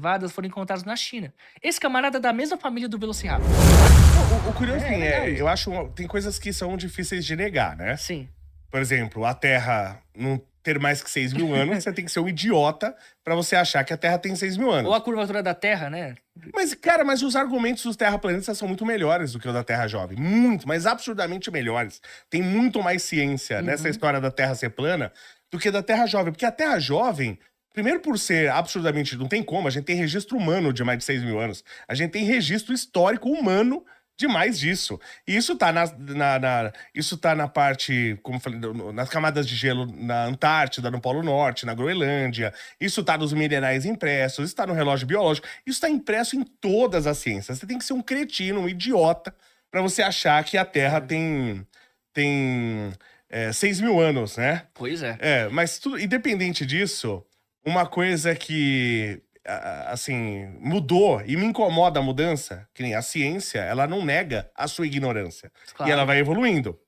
preservadas foram encontrados na China. Esse camarada é da mesma família do Velociraptor. O curioso assim, legal isso. eu acho tem coisas que são difíceis de negar, né? Sim. Por exemplo, a Terra não ter mais que 6 mil anos, você tem que ser um idiota pra você achar que a Terra tem 6 mil anos. Ou a curvatura da Terra, né? Mas, cara, mas os argumentos dos terraplanistas são muito melhores do que o da Terra jovem. Muito, mas absurdamente melhores. Tem muito mais ciência nessa história da Terra ser plana do que da Terra jovem. Porque a Terra jovem, primeiro por ser absurdamente... Não tem como, a gente tem registro humano de mais de 6 mil anos. A gente tem registro histórico humano de mais disso. E isso tá isso tá na parte, como eu falei, nas camadas de gelo na Antártida, no Polo Norte, na Groenlândia. Isso tá nos minerais impressos, isso tá no relógio biológico. Isso tá impresso em todas as ciências. Você tem que ser um cretino, um idiota, pra você achar que a Terra tem 6 mil anos, né? Pois é. Mas independente disso, uma coisa que... assim, mudou e me incomoda a mudança, que nem a ciência, ela não nega a sua ignorância. Claro. E ela vai evoluindo.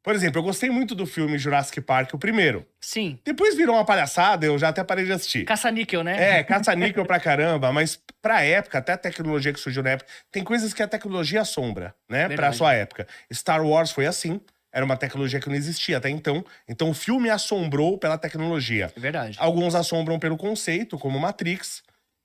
Por exemplo, eu gostei muito do filme Jurassic Park, o primeiro. Sim. Depois virou uma palhaçada, eu já até parei de assistir. Caça-níquel, né? Caça-níquel pra caramba, mas pra época, até a tecnologia que surgiu na época, tem coisas que a tecnologia assombra, né? Verdade. Pra sua época. Star Wars foi assim. Era uma tecnologia que não existia até então. Então o filme assombrou pela tecnologia. É verdade. Alguns assombram pelo conceito, como Matrix.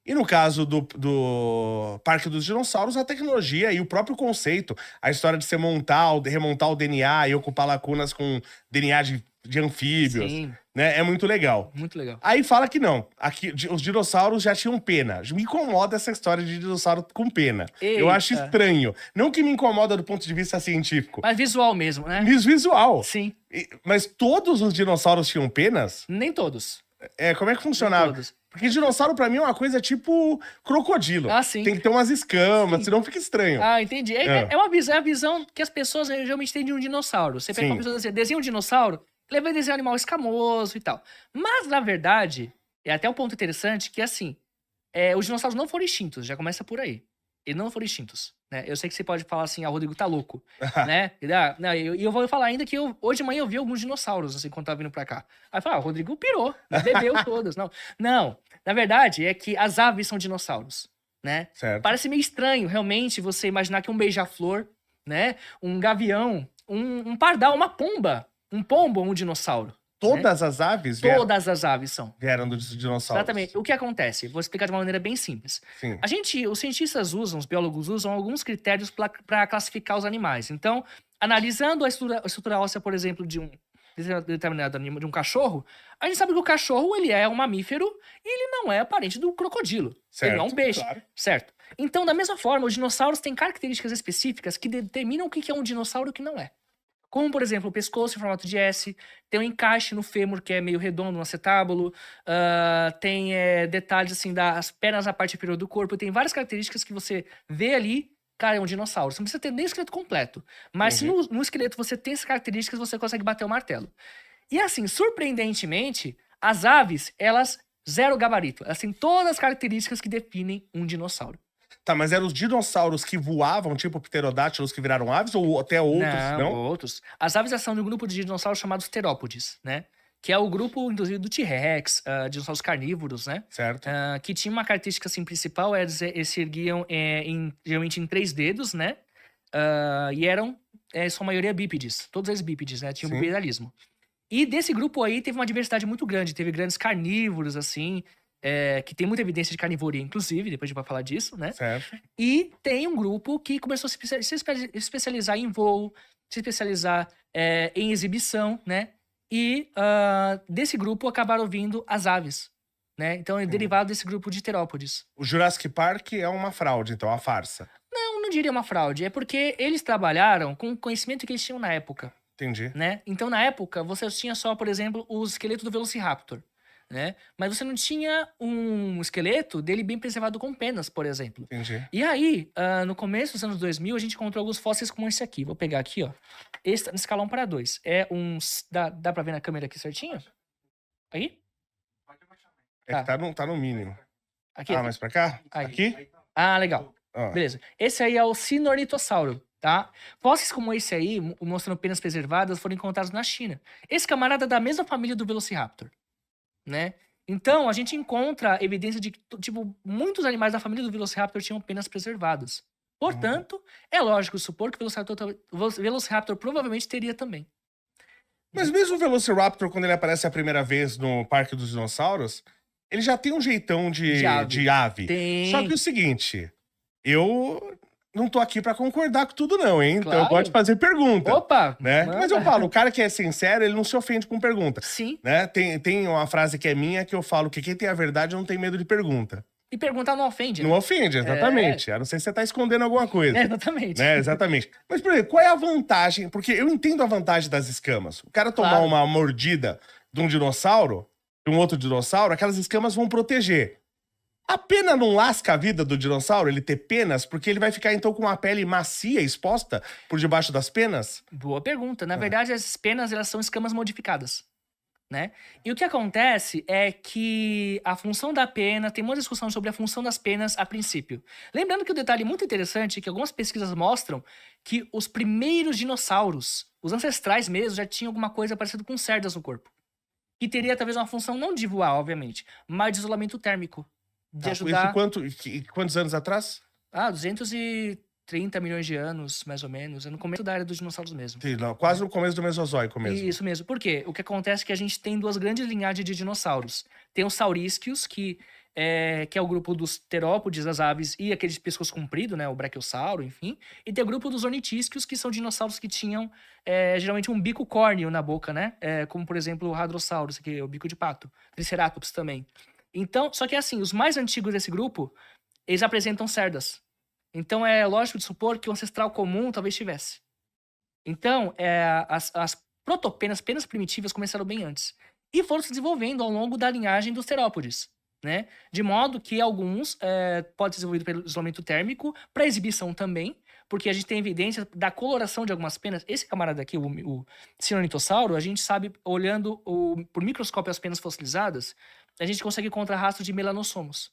E no caso do Parque dos Dinossauros, a tecnologia e o próprio conceito, a história de você remontar o DNA e ocupar lacunas com DNA de anfíbios, Sim. né? É muito legal. Muito legal. Aí fala que não, aqui os dinossauros já tinham pena. Me incomoda essa história de dinossauro com pena. Eu acho Eita. estranho. Não que me incomoda do ponto de vista científico, Mas visual mesmo, né? mas visual. Sim. Mas todos os dinossauros tinham penas? Nem todos. Como é que funcionava? todos. Porque dinossauro pra mim é uma coisa tipo crocodilo. Ah, sim. Tem que ter umas escamas, senão fica estranho. Ah, entendi. É a visão que as pessoas geralmente têm de um dinossauro. Você pega Sim. uma pessoa assim, desenha um dinossauro, ele vai desenhar um animal escamoso e tal. Mas, na verdade, é até um ponto interessante que, assim, os dinossauros não foram extintos, já começa por aí. Eles não foram extintos, né? Eu sei que você pode falar assim, o Rodrigo tá louco, né? E eu vou falar ainda que hoje de manhã eu vi alguns dinossauros, assim, quando tava vindo pra cá. Aí eu falei, o Rodrigo pirou, bebeu todas. Não, na verdade é que as aves são dinossauros, né? Certo. Parece meio estranho, realmente, você imaginar que um beija-flor, né? Um gavião, um pardal, uma pomba, um pombo ou um dinossauro. Todas as aves Todas as aves são. vieram dos dinossauros. Exatamente. O que acontece? Vou explicar de uma maneira bem simples. Sim. Os cientistas usam, os biólogos usam alguns critérios para classificar os animais. Então, analisando a estrutura óssea, por exemplo, de um determinado animal, de um cachorro, a gente sabe que o cachorro ele é um mamífero e ele não é parente do crocodilo. Certo, ele não é um peixe, claro. certo? Então, da mesma forma, os dinossauros têm características específicas que determinam o que é um dinossauro e o que não é. Como, por exemplo, o pescoço em formato de S, tem um encaixe no fêmur que é meio redondo, no acetábulo, tem detalhes assim das pernas na parte inferior do corpo, tem várias características que você vê ali, cara, é um dinossauro. Você não precisa ter nem o esqueleto completo, mas se no esqueleto você tem essas características, você consegue bater o martelo. E assim, surpreendentemente, as aves, elas zero gabarito, elas têm todas as características que definem um dinossauro. Tá, mas eram os dinossauros que voavam, tipo pterodátilos, que viraram aves, ou até outros, não? Outros. As aves são de um grupo de dinossauros chamados terópodes, né? Que é o grupo, inclusive, do T-Rex, dinossauros carnívoros, né? Certo. Que tinha uma característica, assim, principal, eles se erguiam geralmente em 3 dedos, né? E eram, sua maioria, bípedes. Todos eles bípedes, né? Tinham Sim. bipedalismo. E desse grupo aí, teve uma diversidade muito grande. Teve grandes carnívoros, assim, que tem muita evidência de carnivoria, inclusive, depois a gente vai falar disso, né? Certo. E tem um grupo que começou a se especializar em voo, se especializar em exibição, né? E desse grupo acabaram vindo as aves, né? Então é derivado desse grupo de terópodes. O Jurassic Park é uma fraude, então, uma farsa. Não diria uma fraude, é porque eles trabalharam com o conhecimento que eles tinham na época, Entendi. né? Então na época você tinha só, por exemplo, o esqueleto do Velociraptor, né? Mas você não tinha um esqueleto dele bem preservado com penas, por exemplo. Entendi. E aí, no começo dos anos 2000, a gente encontrou alguns fósseis como esse aqui. Vou pegar aqui, ó. Esse tá no escala 1 para 2. Dá pra ver na câmera aqui certinho? Aí? É que tá no mínimo. Aqui. Mais pra cá? Aí. Aqui? Ah, legal. Ó. Beleza. Esse aí é o Sinornitossauro, tá? Fósseis como esse aí, mostrando penas preservadas, foram encontrados na China. Esse camarada é da mesma família do Velociraptor, né? Então, a gente encontra evidência de que, tipo, muitos animais da família do Velociraptor tinham penas preservadas. Portanto, é lógico supor que o Velociraptor provavelmente teria também. Mas mesmo o Velociraptor, quando ele aparece a primeira vez no Parque dos Dinossauros, ele já tem um jeitão de ave. Tem. Só que o seguinte, eu não tô aqui pra concordar com tudo não, hein? Então eu Claro. gosto de fazer pergunta. Opa! Né? manda. Mas eu falo, o cara que é sincero, ele não se ofende com pergunta. Sim. Né? Tem uma frase que é minha que eu falo que quem tem a verdade não tem medo de pergunta. E perguntar não ofende, né? Não ofende, exatamente. A não ser que você tá escondendo alguma coisa. Exatamente. Né? Exatamente. Mas, por exemplo, qual é a vantagem? Porque eu entendo a vantagem das escamas. O cara tomar Claro. uma mordida de um dinossauro, de um outro dinossauro, aquelas escamas vão proteger. A pena não lasca a vida do dinossauro, ele ter penas, porque ele vai ficar, então, com uma pele macia exposta por debaixo das penas? Boa pergunta. Na verdade, as penas, elas são escamas modificadas, né? E o que acontece é que a função da pena, tem uma discussão sobre a função das penas a princípio. Lembrando que o detalhe muito interessante é que algumas pesquisas mostram que os primeiros dinossauros, os ancestrais mesmo, já tinham alguma coisa parecida com cerdas no corpo. Que teria talvez uma função não de voar, obviamente, mas de isolamento térmico. De ajudar... Quantos anos atrás? 230 milhões de anos, mais ou menos. É no começo da era dos dinossauros mesmo. Sim, não, quase no começo do Mesozoico mesmo. Isso mesmo. Por quê? O que acontece é que a gente tem duas grandes linhagens de dinossauros. Tem os saurísquios, que é o grupo dos terópodes, as aves, e aqueles pescoço comprido, né? O brachiosauro, enfim. E tem o grupo dos ornitísquios, que são dinossauros que tinham geralmente um bico córneo na boca, né? Como, por exemplo, o hadrosaurus, que é o bico de pato. Triceratops também. Então, só que assim, os mais antigos desse grupo, eles apresentam cerdas. Então é lógico de supor que o ancestral comum talvez tivesse. Então, as protopenas, penas primitivas, começaram bem antes. E foram se desenvolvendo ao longo da linhagem dos terópodes, né? De modo que alguns podem ser desenvolvidos pelo isolamento térmico, para exibição também, porque a gente tem evidência da coloração de algumas penas. Esse camarada aqui, o Sinornitossauro, a gente sabe, olhando por microscópio as penas fossilizadas, a gente consegue encontrar rastros de melanossomos.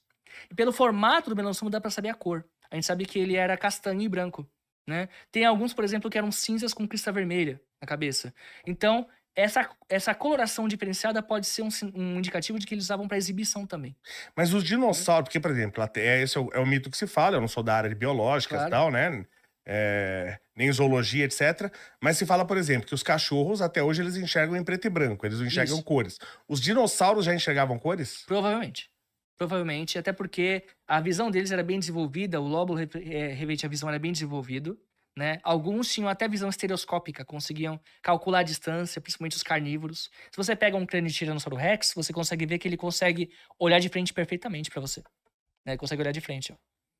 E pelo formato do melanossomo dá para saber a cor. A gente sabe que ele era castanho e branco, né? Tem alguns, por exemplo, que eram cinzas com crista vermelha na cabeça. Então, essa coloração diferenciada pode ser um indicativo de que eles usavam para exibição também. Mas os dinossauros, porque, por exemplo, até esse é o mito que se fala, eu não sou da área de biológicas e tal, né? Nem zoologia, etc. Mas se fala, por exemplo, que os cachorros, até hoje, eles enxergam em preto e branco, eles não enxergam cores. Os dinossauros já enxergavam cores? Provavelmente. Provavelmente, até porque a visão deles era bem desenvolvida, o lóbulo revente a visão era bem desenvolvido, né? Alguns tinham até visão estereoscópica, conseguiam calcular a distância, principalmente os carnívoros. Se você pega um crânio de Tiranossauro Rex, você consegue ver que ele consegue olhar de frente perfeitamente para você. Né? Ele consegue olhar de frente, ó.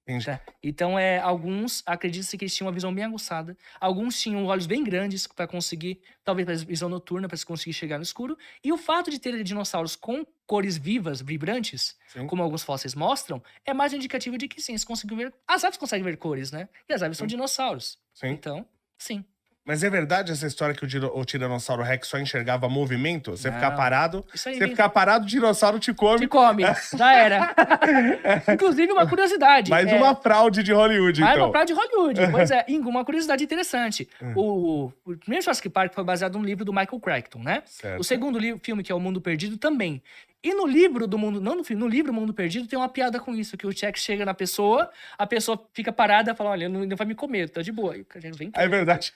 Entendi. Tá? Então, alguns acreditam-se que eles tinham uma visão bem aguçada. Alguns tinham olhos bem grandes para conseguir, talvez para visão noturna, para conseguir chegar no escuro. E o fato de ter dinossauros com cores vivas, vibrantes, Sim. como alguns fósseis mostram, é mais indicativo de que sim, eles conseguem ver. As aves conseguem ver cores, né? E as aves são dinossauros. Sim. Então, sim. Mas é verdade essa história que o Tiranossauro Rex só enxergava movimento? Você ficar Não. parado, Isso aí você mesmo. ficar parado, o dinossauro te come. Te come, já era. Inclusive, uma curiosidade. Mais uma fraude de Hollywood, Ah, é então. uma praia de Hollywood. Pois é, uma curiosidade interessante. O primeiro Jurassic Park foi baseado num livro do Michael Crichton, né? Certo. O segundo filme, que é O Mundo Perdido, também. E no livro do Mundo, não no filme, no livro O Mundo Perdido tem uma piada com isso, que o Jack chega na pessoa, a pessoa fica parada e fala, olha, não vai me comer, tá de boa. E o cara vem É verdade.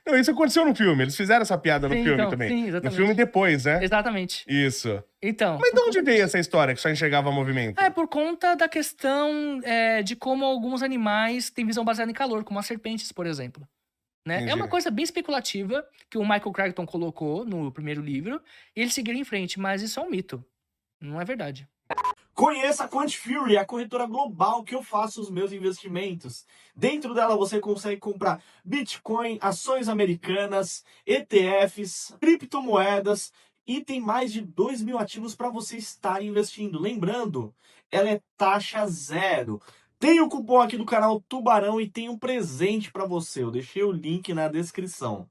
Não, isso aconteceu no filme. Eles fizeram essa piada no Sim, filme então, também. sim, No exatamente. filme depois, né? Exatamente. Isso. Então... Mas de onde veio essa história que só enxergava movimento? É por conta da questão de como alguns animais têm visão baseada em calor, como as serpentes, por exemplo. Né? Entendi. É uma coisa bem especulativa que o Michael Crichton colocou no primeiro livro e eles seguiram em frente, mas isso é um mito. Não é verdade. Conheça a QuantFury, a corretora global que eu faço os meus investimentos. Dentro dela você consegue comprar Bitcoin, ações americanas, ETFs, criptomoedas e tem mais de 2.000 ativos para você estar investindo. Lembrando, ela é taxa zero. Tem o cupom aqui do canal Tubarão e tem um presente para você. Eu deixei o link na descrição.